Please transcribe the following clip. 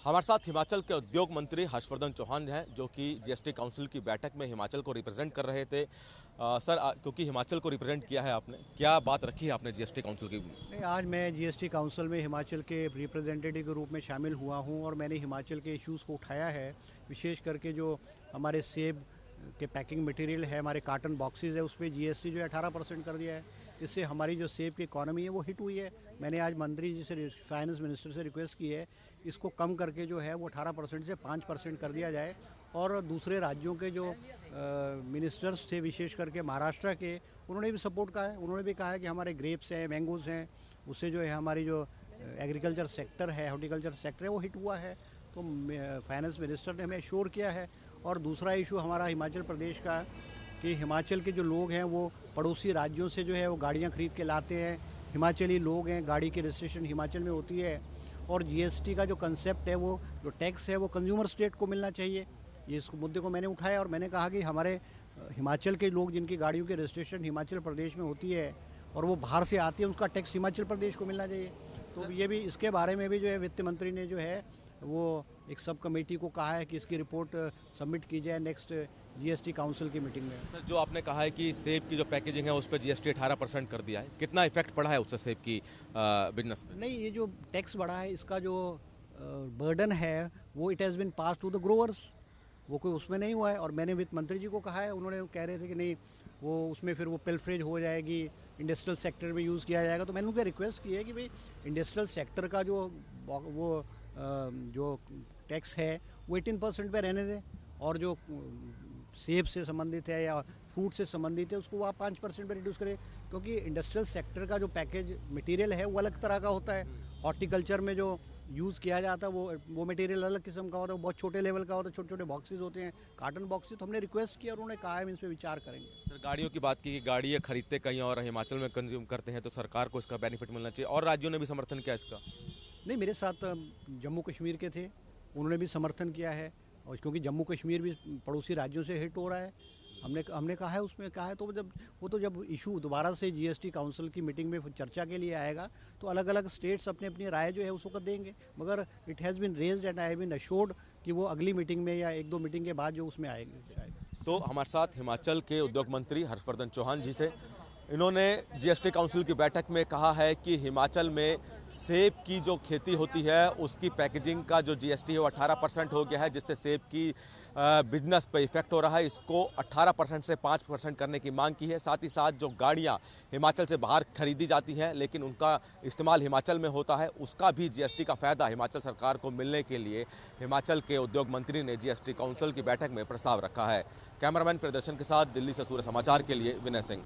हमारे साथ हिमाचल के उद्योग मंत्री हर्षवर्धन चौहान हैं, जो कि जीएसटी काउंसिल की बैठक में हिमाचल को रिप्रेजेंट कर रहे थे। सर, क्योंकि हिमाचल को रिप्रेजेंट किया है आपने, क्या बात रखी है आपने जीएसटी काउंसिल की? नहीं, आज मैं जीएसटी काउंसिल में हिमाचल के रिप्रेजेंटेटिव के रूप में शामिल हुआ हूं और मैंने हिमाचल के इश्यूज़ को उठाया है। विशेष करके जो हमारे सेब के पैकिंग मटेरियल है, हमारे कार्टन बॉक्सेस है, उस पर जीएसटी जो है 18% कर दिया है। इससे हमारी जो सेब की इकॉनमी है वो हिट हुई है। मैंने आज मंत्री जी से, फाइनेंस मिनिस्टर से रिक्वेस्ट की है, इसको कम करके जो है वो 18% से 5% कर दिया जाए। और दूसरे राज्यों के जो मिनिस्टर्स थे, विशेष करके महाराष्ट्र के, उन्होंने भी सपोर्ट कहा है। उन्होंने भी कहा है कि हमारे ग्रेप्स हैं, मैंगोज़ हैं, उससे जो है हमारी जो एग्रीकल्चर सेक्टर है, हॉर्टिकल्चर सेक्टर है, वो हिट हुआ है। तो फाइनेंस मिनिस्टर ने हमें श्योर किया है। और दूसरा इशू हमारा हिमाचल प्रदेश का, कि हिमाचल के जो लोग हैं वो पड़ोसी राज्यों से जो है वो गाड़ियाँ खरीद के लाते हैं। हिमाचली लोग हैं, गाड़ी की रजिस्ट्रेशन हिमाचल में होती है। और जीएसटी का जो कंसेप्ट है, वो जो टैक्स है वो कंज्यूमर स्टेट को मिलना चाहिए। ये इस मुद्दे को मैंने उठाया और मैंने कहा कि हमारे हिमाचल के लोग जिनकी गाड़ियों की रजिस्ट्रेशन हिमाचल प्रदेश में होती है और वो बाहर से आती है, उसका टैक्स हिमाचल प्रदेश को मिलना चाहिए। तो ये भी, इसके बारे में भी जो है वित्त मंत्री ने जो है वो एक सब कमेटी को कहा है कि इसकी रिपोर्ट सबमिट की जाए नेक्स्ट जीएसटी काउंसिल की मीटिंग में। सर, जो आपने कहा है कि सेब की जो पैकेजिंग है उस पर जीएसटी 18% कर दिया है, कितना इफेक्ट पड़ा है उससे सेब की बिजनेस पे? नहीं, ये जो टैक्स बढ़ा है, इसका जो बर्डन है वो it has been pass to the growers, वो कोई उसमें नहीं हुआ है। और मैंने वित्त मंत्री जी को कहा है, उन्होंने कह रहे थे कि नहीं, वो उसमें फिर वो पिल्फरेज हो जाएगी, इंडस्ट्रियल सेक्टर में यूज़ किया जाएगा। तो मैंने उनसे रिक्वेस्ट की है कि भाई इंडस्ट्रियल सेक्टर का जो टैक्स है वो 18% पे रहने दें, और जो सेब से संबंधित है या फ्रूट से संबंधित है उसको आप 5% पे रिड्यूस करें। क्योंकि इंडस्ट्रियल सेक्टर का जो पैकेज मटेरियल है वो अलग तरह का होता है। हॉर्टिकल्चर में जो यूज़ किया जाता है वो मटेरियल अलग किस्म का होता है, बहुत छोटे लेवल का होता है, छोटे छोटे बॉक्सेस होते हैं, कार्टन बॉक्सेस। तो हमने रिक्वेस्ट किया और उन्होंने कहा है हम इस पर विचार करेंगे। सर, गाड़ियों की बात की कि गाड़ियाँ खरीदते कहीं और हिमाचल में कंज्यूम करते हैं, तो सरकार को इसका बेनिफिट मिलना चाहिए, और राज्यों ने भी समर्थन किया इसका। नहीं, मेरे साथ जम्मू कश्मीर के थे, उन्होंने भी समर्थन किया है। और क्योंकि जम्मू कश्मीर भी पड़ोसी राज्यों से हिट हो रहा है, हमने कहा है, उसमें कहा है। तो जब इशू दोबारा से जीएसटी काउंसिल की मीटिंग में चर्चा के लिए आएगा, तो अलग अलग स्टेट्स अपनी अपनी राय जो है उस वक्त देंगे। मगर it has been raised and I have been assured कि वो अगली मीटिंग में या एक दो मीटिंग के बाद जो उसमें आएंगे शायद। तो हमारे साथ हिमाचल के उद्योग मंत्री हर्षवर्धन चौहान जी थे। इन्होंने जीएसटी काउंसिल की बैठक में कहा है कि हिमाचल में सेब की जो खेती होती है उसकी पैकेजिंग का जो जीएसटी है वो 18% हो गया है, जिससे सेब की बिजनेस पे इफेक्ट हो रहा है। इसको 18% से 5% करने की मांग की है। साथ ही साथ जो गाड़ियाँ हिमाचल से बाहर खरीदी जाती हैं लेकिन उनका इस्तेमाल हिमाचल में होता है, उसका भी जीएसटी का फ़ायदा हिमाचल सरकार को मिलने के लिए हिमाचल के उद्योग मंत्री ने जीएसटी काउंसिल की बैठक में प्रस्ताव रखा है। कैमरामैन प्रदर्शन के साथ दिल्ली से सूर्य समाचार के लिए विनय सिंह।